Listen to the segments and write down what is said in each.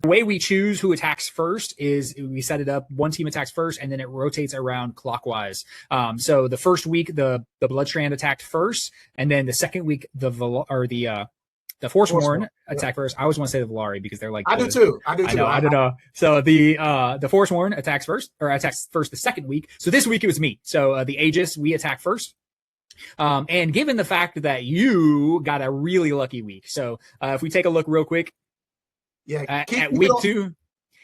way we choose who attacks first is we set it up. One team attacks first, and then it rotates around clockwise. So the first week, the Bloodstrand attacked first, and then the second week, the Forsworn attack first. I always want to say the Valari because they're like I do too. I don't know. So the Forsworn attacks first the second week. So this week it was me. So the Aegis, we attack first. And given the fact that you got a really lucky week, so if we take a look real quick, at week 2,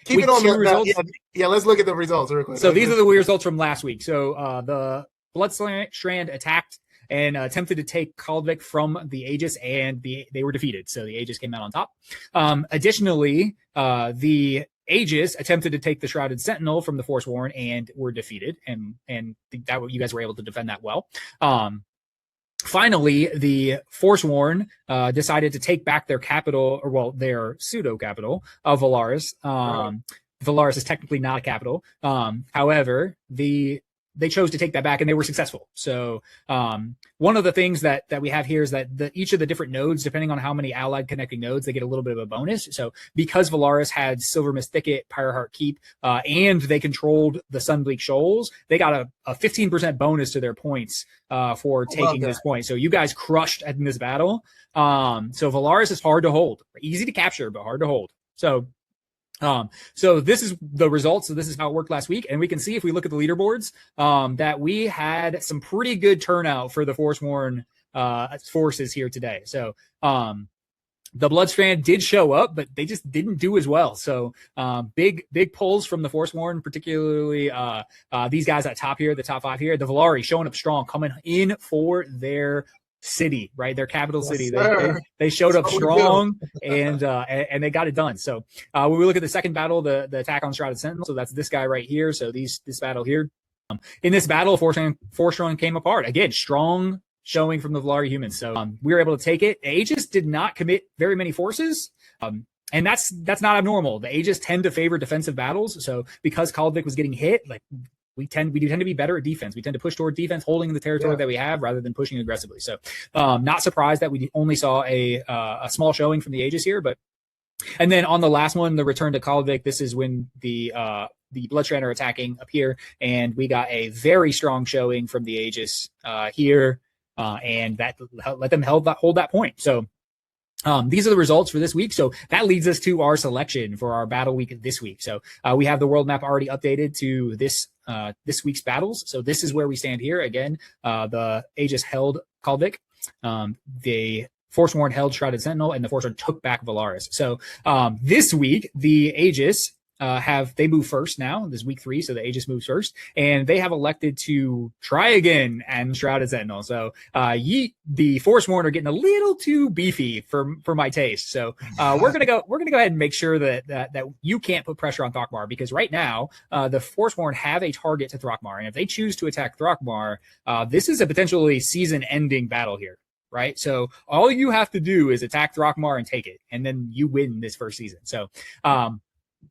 keep it on the results. Yeah, let's look at the results real quick. So these are the results from last week. So the Bloodstrand attacked and attempted to take Kaldvik from the Aegis, and they were defeated. So the Aegis came out on top. Additionally, the Aegis attempted to take the Shrouded Sentinel from the Forsworn and were defeated, and that you guys were able to defend that well. Finally, the Forsworn decided to take back their capital, their pseudo capital of Valaris. Valaris is technically not a capital. However, they chose to take that back, and they were successful. So one of the things that we have here is that each of the different nodes, depending on how many allied connecting nodes, they get a little bit of a bonus. So because Valaris had Silvermist Thicket, Pyreheart Keep, and they controlled the Sunbleak Shoals, they got a 15% bonus to their points for taking this point. So you guys crushed in this battle. So Valaris is hard to hold. Easy to capture, but hard to hold. So this is the results. So this is how it worked last week. And we can see if we look at the leaderboards, that we had some pretty good turnout for the Forsworn forces here today. So the Bloodstrand did show up, but they just didn't do as well. So big pulls from the Forsworn, particularly these guys at top here, the top 5 here. The Valari showing up strong, coming in for their city, right? Their capital city. They showed up strong and they got it done. So when we look at the second battle, the attack on Shrouded Sentinel, so that's this guy right here. So this battle here. In this battle, Forsworn came apart. Again, strong showing from the Valari humans. So we were able to take it. Aegis did not commit very many forces. And that's not abnormal. The Aegis tend to favor defensive battles. So because Kaldvik was getting hit, like we do tend to be better at defense. We tend to push toward defense, holding the territory that we have rather than pushing aggressively. So not surprised that we only saw a small showing from the Aegis here. And then on the last one, the return to Kaldvik, this is when the Bloodstrand are attacking up here, and we got a very strong showing from the Aegis here, and that let them hold that point. So these are the results for this week. So that leads us to our selection for our battle week this week. So we have the world map already updated to this week's battles. So this is where we stand here. Again, the Aegis held Kaldvik. The Forsworn held Shrouded Sentinel, and the Forsworn took back Valaris. So this week, the Aegis they move first now. This is week 3, so the Aegis moves first, and they have elected to try again and Shrouded Sentinel. So the Forsworn are getting a little too beefy for my taste. So we're gonna go ahead and make sure that you can't put pressure on Throckmar, because right now the Forsworn have a target to Throckmar, and if they choose to attack Throckmar, this is a potentially season-ending battle here. Right. So all you have to do is attack Throckmar and take it, and then you win this first season. So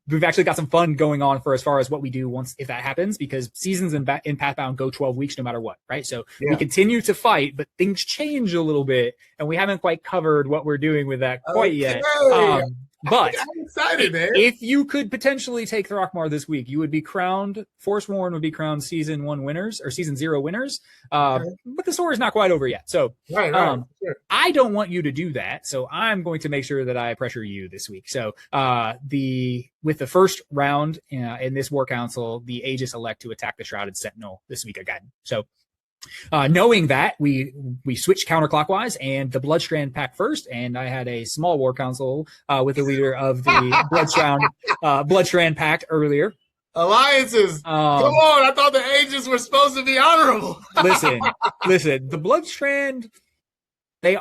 we've actually got some fun going on for as far as what we do if that happens, because seasons in Pathbound go 12 weeks no matter what. Right. So we continue to fight, but things change a little bit, and we haven't quite covered what we're doing with that quite yet. But I'm excited, man. If you could potentially take Throckmar this week, you would be crowned. Forsworn would be crowned season 1 winners or season 0 winners. But the story is not quite over yet. So sure. I don't want you to do that. So I'm going to make sure that I pressure you this week. So with the first round in this War Council, the Aegis elect to attack the Shrouded Sentinel this week again. So knowing that, we switched counterclockwise, and the Bloodstrand packed first, and I had a small War Council with the leader of the Bloodstrand pact earlier. Alliances. Come on, I thought the Aegis were supposed to be honorable. listen, the Bloodstrand, they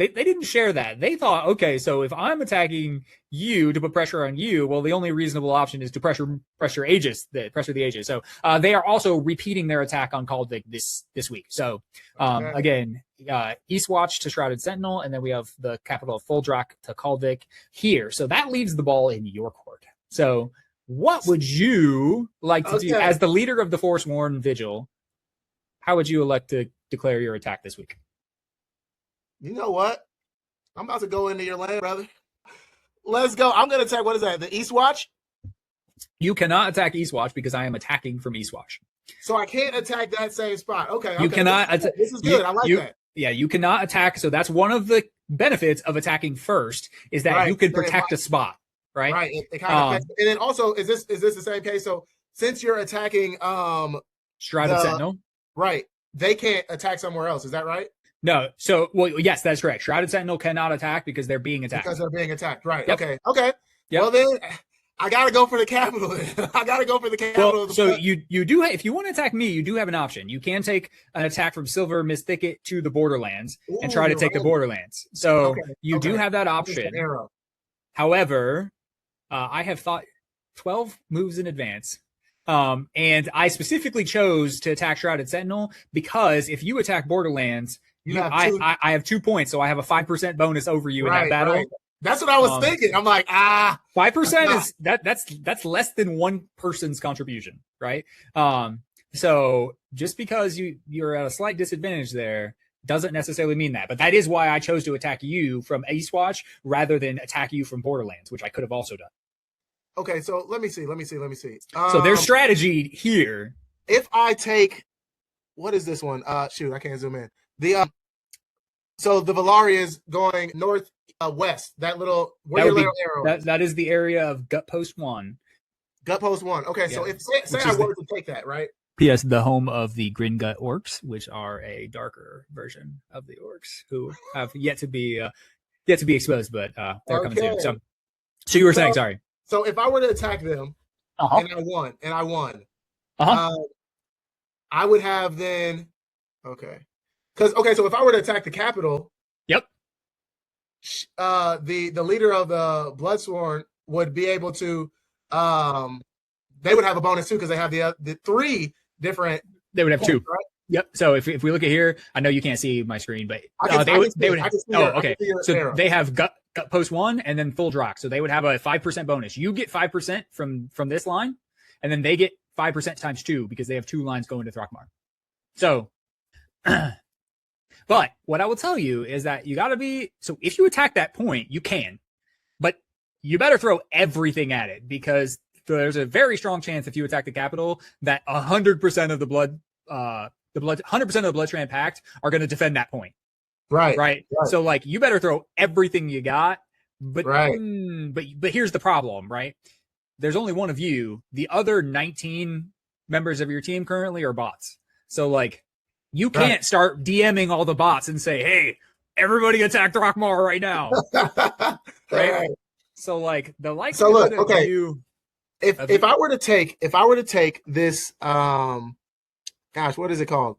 didn't share that. They thought, okay, so if I'm attacking you to put pressure on you, well, the only reasonable option is to pressure Aegis, pressure the Aegis. So they are also repeating their attack on Kaldvik this week. So again, Eastwatch to Shrouded Sentinel, and then we have the capital of Fuldrak to Kaldvik here. So that leaves the ball in your court. So what would you like to do as the leader of the Forsworn Vigil? How would you elect to declare your attack this week? You know what? I'm about to go into your lane, brother. Let's go. I'm gonna attack. What is that? The Eastwatch. You cannot attack Eastwatch because I am attacking from Eastwatch. So I can't attack that same spot. Okay. You cannot. This is good. I like that. Yeah, you cannot attack. So that's one of the benefits of attacking first is that you can protect a spot, right? Right. It kind of affects, and then also, is this the same case? So since you're attacking Shrouded Sentinel, right? They can't attack somewhere else. Is that right? No. So, well, yes, that's correct. Shrouded Sentinel cannot attack because they're being attacked. Because they're being attacked. Right. Yep. Okay. Yep. Well, then I got to go for the capital. I got to go for the capital. Well, so you do, if you want to attack me, you do have an option. You can take an attack from Silver Mist Thicket to the Borderlands and try to take the Borderlands. So you do have that option. However, I have thought 12 moves in advance. And I specifically chose to attack Shrouded Sentinel because if you attack Borderlands, I have 2 points, so I have a 5% bonus over you in that battle. Right. That's what I was thinking. I'm like, 5% is that's less than one person's contribution, right? So just because you're at a slight disadvantage there doesn't necessarily mean that. But that is why I chose to attack you from Eastwatch rather than attack you from Borderlands, which I could have also done. Okay, so let me see. So there's strategy here. If I take, what is this one? Shoot, I can't zoom in. So the Valaria is going north west. That little little arrow. That is the area of Gut Post 1. Gut Post 1. Okay, so if say I wanted to take that, right? P.S. the home of the Grin Gut Orcs, which are a darker version of the Orcs who have yet to be exposed, but they're coming soon. So you were saying, sorry. So if I were to attack them and I won, I would have then so if I were to attack the capital, the leader of the Bloodsworn would be able to they would have a bonus too because they have the 3 different. They would have points, 2. Right? Yep. So if we look at here, I know you can't see my screen, but they would. Okay. So they have gut post 1 and then full drock. So they would have a 5% bonus. You get 5% from this line, and then they get 5% times 2 because they have 2 lines going to Throckmar. So, but what I will tell you is that you got to be. So if you attack that point, you can, but you better throw everything at it because there's a very strong chance if you attack the capital that 100% of the 100% of the Bloodstrand Pact are going to defend that point. Right. So like you better throw everything you got, but here's the problem, right? There's only one of you. The other 19 members of your team currently are bots. So like you can't start DMing all the bots and say, "Hey, everybody attack Throckmar right now." Right? So like the likelihood of you if I were to take this gosh, what is it called?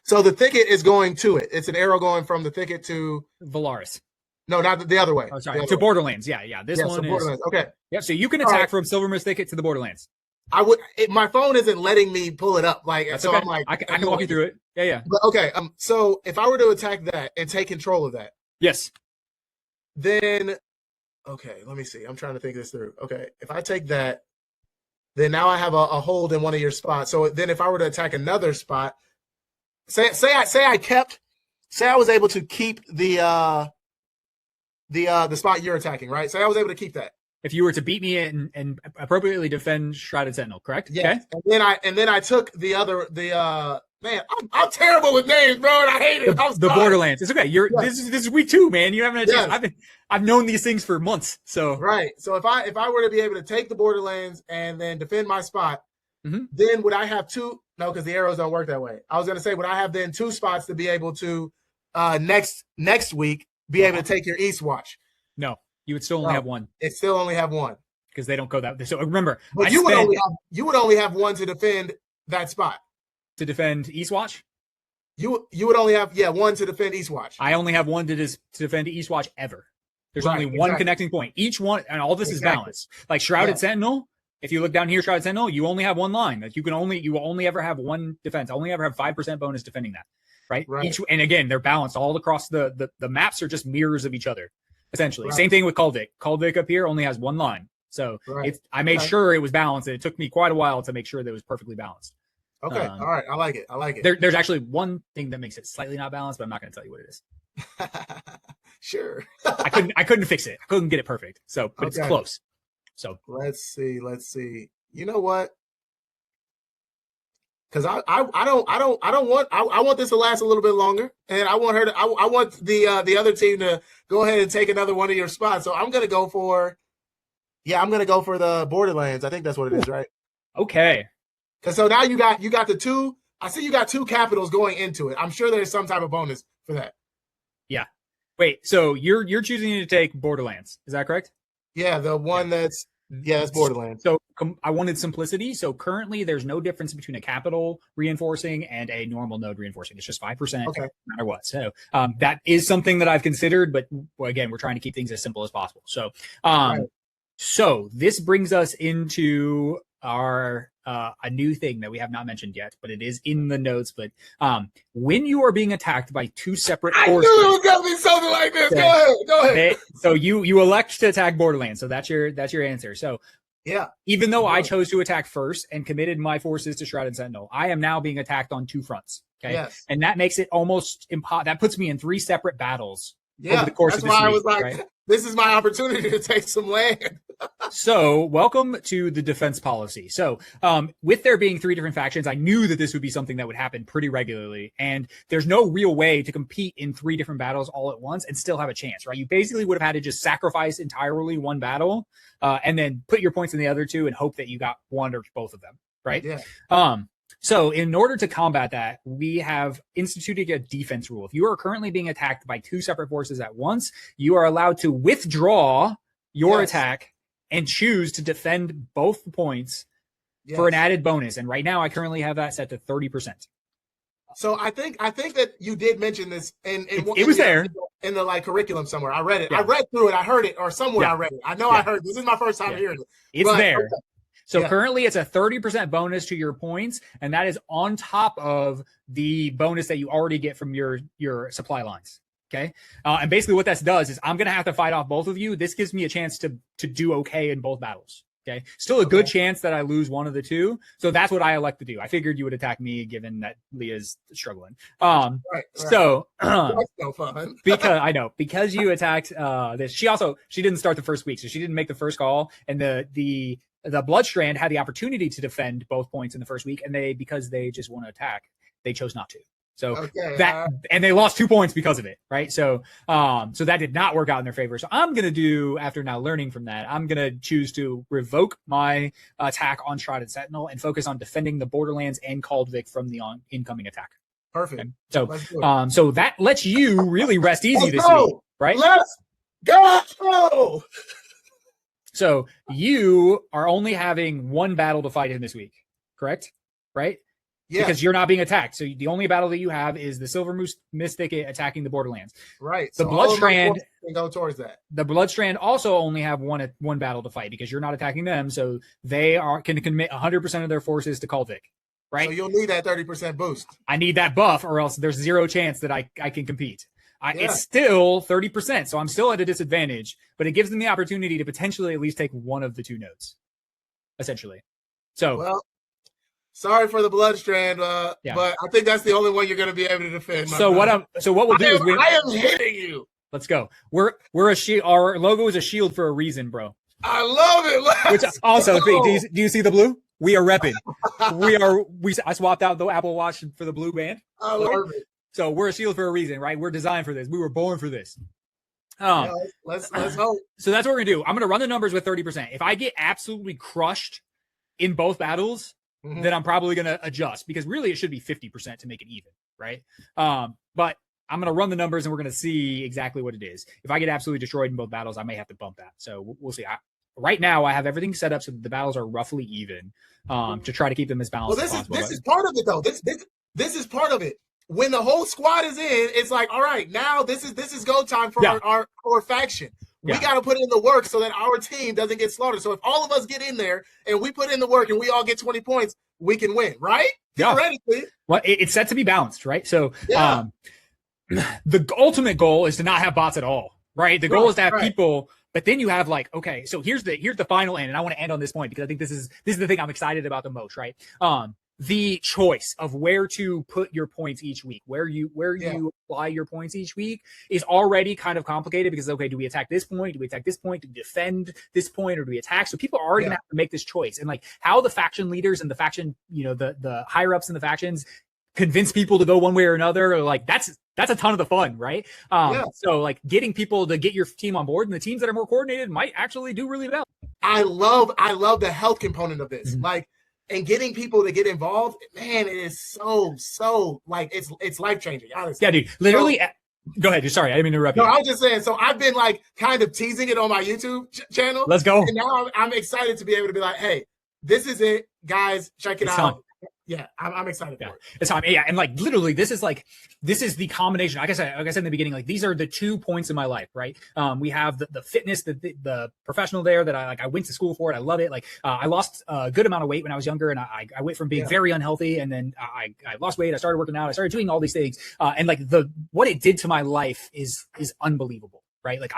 So the thicket is going to it. It's an arrow going from the thicket to Valaris. No, not the other way. Oh, sorry, to Borderlands. Yeah. This one is Borderlands. Okay. Yeah, so you can attack from Silver Mist Thicket to the Borderlands. I would. My phone isn't letting me pull it up. Like That's so, okay. I'm like, I can walk you through it. Yeah. But, okay. So if I were to attack that and take control of that, yes. Then, okay. Let me see. I'm trying to think this through. Okay, if I take that, then now I have a hold in one of your spots. So then, if I were to attack another spot, say I was able to keep the spot you're attacking, right? Say I was able to keep that. If you were to beat me and appropriately defend Shrouded Sentinel, correct? Yeah. Okay. And then I took man, I'm terrible with names, bro, and I hate it. The Borderlands. It's okay. This is week 2, man. You haven't had a chance. I've known these things for months. So So if I were to be able to take the Borderlands and then defend my spot, then would I have 2? No, because the arrows don't work that way. I was gonna say, would I have then 2 spots to be able to next week be able to take your Eastwatch? No, you would still only have 1. It still only have 1 because they don't go that. So remember, but you would only have 1 to defend that spot. To defend Eastwatch? You would only have 1 to defend Eastwatch. I only have 1 to defend Eastwatch ever. There's only one connecting point. Each one, and all this is balanced. Like Shrouded Sentinel, if you look down here, Shrouded Sentinel, you only have 1 line. Like you will only ever have 1 defense. Only ever have 5% bonus defending that. Right. And again, they're balanced all across the maps are just mirrors of each other, essentially. Same thing with Kaldvik. Kaldvik up here only has 1 line. So I made sure it was balanced, and it took me quite a while to make sure that it was perfectly balanced. Okay. All right. I like it. There's actually one thing that makes it slightly not balanced, but I'm not going to tell you what it is. Sure. I couldn't fix it. I couldn't get it perfect. So, but it's close. So let's see. You know what? Because I want this to last a little bit longer, and I want I want the other team to go ahead and take another one of your spots. So I'm gonna go for the Borderlands. I think that's what it is, right? Okay. Because so now you got the two. I see you got two capitals going into it. I'm sure there's some type of bonus for that. Yeah. Wait. So you're choosing to take Borderlands. Is that correct? Yeah, the one that's Borderlands. So I wanted simplicity. So currently, there's no difference between a capital reinforcing and a normal node reinforcing. It's just 5%, no matter what. So that is something that I've considered, but again, we're trying to keep things as simple as possible. So, so this brings us into our a new thing that we have not mentioned yet, but it is in the notes. But when you are being attacked by two separate forces, I knew it was gonna be something like this. Go ahead. So you elect to attack Borderlands. So that's your answer. So yeah, even though I chose to attack first and committed my forces to Shrouded Sentinel, I am now being attacked on two fronts. Okay, yes. And that makes it almost impossible. That puts me in 3 separate battles. Yeah, over the course that's of this why week, I was like, right? This is my opportunity to take some land. So welcome to the defense policy. So with there being 3 different factions, I knew that this would be something that would happen pretty regularly. And there's no real way to compete in 3 different battles all at once and still have a chance, right? You basically would have had to just sacrifice entirely one battle and then put your points in the other 2 and hope that you got one or both of them, right? Yeah. So in order to combat that, we have instituted a defense rule. If you are currently being attacked by 2 separate forces at once, you are allowed to withdraw your attack and choose to defend both points for an added bonus. And right now I currently have that set to 30%. So I think that you did mention this it was there in the curriculum somewhere. I read it. Yeah. I read through it. I heard it, or somewhere I read it. I know I heard it. This is my first time hearing it. It's there. Okay. So currently it's a 30% bonus to your points, and that is on top of the bonus that you already get from your supply lines. Okay. And basically what that does is I'm going to have to fight off both of you. This gives me a chance to do okay in both battles. Okay. Still a good chance that I lose one of the 2. So that's what I elect to do. I figured you would attack me given that Leah's struggling. So that's no fun. because you attacked this, she didn't start the first week. So she didn't make the first call, and the Bloodstrand had the opportunity to defend both points in the first week, and because they just want to attack, they chose not to. So and they lost 2 points because of it, right? So so that did not work out in their favor. So I'm gonna do, after now learning from that, I'm gonna choose to revoke my attack on Shrouded Sentinel and focus on defending the Borderlands and Kaldvik from the incoming attack. Perfect. Okay? So so that lets you really rest easy this week, right? Let's go. So you are only having 1 battle to fight in this week, correct? Right? Yeah. Because you're not being attacked. So the only battle that you have is the Silver Mystic attacking the Borderlands. Right. The Bloodstrand can go towards that. The Bloodstrand also only have one battle to fight because you're not attacking them. So they can commit 100% of their forces to Kaldvik. Right. So you'll need that 30% boost. I need that buff, or else there's 0 chance that I can compete. It's still 30%, so I'm still at a disadvantage, but it gives them the opportunity to potentially at least take one of the 2 nodes, essentially. So, sorry for the Bloodstrand, but I think that's the only one you're going to be able to defend. So what we'll do is I am hitting you. Let's go. We're a shield. Our logo is a shield for a reason, bro. I love it. Which also, do you see the blue? We are repping. I swapped out the Apple Watch for the blue band. I love it. So we're a shield for a reason, right? We're designed for this. We were born for this. Let's hope. So that's what we're gonna do. I'm gonna run the numbers with 30%. If I get absolutely crushed in both battles, then I'm probably gonna adjust, because really it should be 50% to make it even, right? But I'm gonna run the numbers and we're gonna see exactly what it is. If I get absolutely destroyed in both battles, I may have to bump that. So we'll see. Right now, I have everything set up so that the battles are roughly even, to try to keep them as balanced as possible. This is part of it, though. This is part of it. When the whole squad is in, it's like, all right, now this is go time for our faction. We got to put in the work so that our team doesn't get slaughtered. So if all of us get in there and we put in the work and we all get 20 points, we can win, right? Theoretically. Well, it's set to be balanced, right? So the ultimate goal is to not have bots at all, right? The goal is to have people, but then you have so here's the final end, and I want to end on this point because I think this is the thing I'm excited about the most, right? the choice of where to put your points each week, where you apply your points each week is already kind of complicated because, okay, do we attack this point? Do we attack this point? Do we defend this point, or do we attack? So people are already gonna have to make this choice. And like how the faction leaders and the faction, the higher ups in the factions convince people to go one way or another, or like that's a ton of the fun, right? So like getting people to get your team on board, and the teams that are more coordinated might actually do really well. I love the health component of this. Like, and getting people to get involved, man, it is so like it's life changing. Honestly, yeah, dude. Literally, go ahead. Sorry, I didn't mean to interrupt you. No, I was just saying. So I've been like kind of teasing it on my YouTube channel. Let's go. And now I'm excited to be able to be like, hey, this is it, guys. Check it out. Time. Yeah, I'm excited for it. It's time. Yeah, and like literally, this is the combination. Like I said in the beginning, like these are the 2 points in my life, right? We have the fitness, the professional there that I went to school for it. I love it. Like I lost a good amount of weight when I was younger, and I went from being very unhealthy, and then I lost weight. I started working out. I started doing all these things, and like what it did to my life is unbelievable, right? Like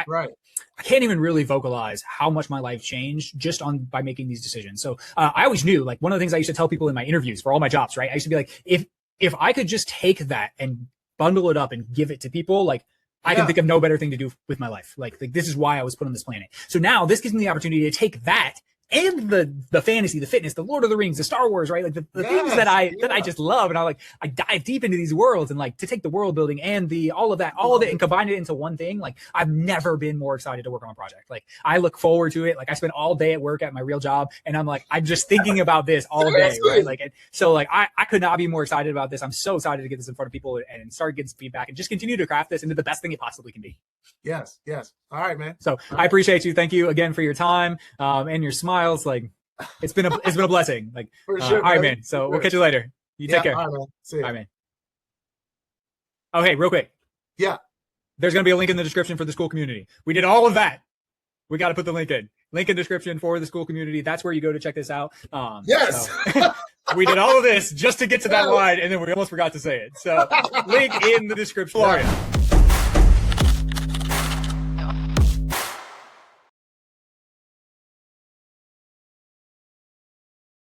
I can't even really vocalize how much my life changed just by making these decisions. So I always knew, like one of the things I used to tell people in my interviews for all my jobs, right? I used to be like, if I could just take that and bundle it up and give it to people, like I can think of no better thing to do with my life. Like this is why I was put on this planet. So now this gives me the opportunity to take that and the fantasy, the fitness, the Lord of the Rings, the Star Wars, right? Like the things that I just love, and I dive deep into these worlds, and like to take the world building and all of it and combine it into one thing. Like I've never been more excited to work on a project. Like I look forward to it. Like I spend all day at work at my real job, and I'm just thinking about this all day, right? Like so like I could not be more excited about this. I'm so excited to get this in front of people and start getting some feedback and just continue to craft this into the best thing it possibly can be. Yes. All right, man. So I appreciate you. Thank you again for your time and your smiles. Like it's been a blessing. Like for sure, all right, man. So we'll catch you later. You take care. All right, man. See you. All right, man. Oh, hey, real quick. Yeah. There's going to be a link in the description for the school community. We did all of that. We got to put the link in. Link in description for the school community. That's where you go to check this out. Yes. So, we did all of this just to get to that line, and then we almost forgot to say it. So link in the description.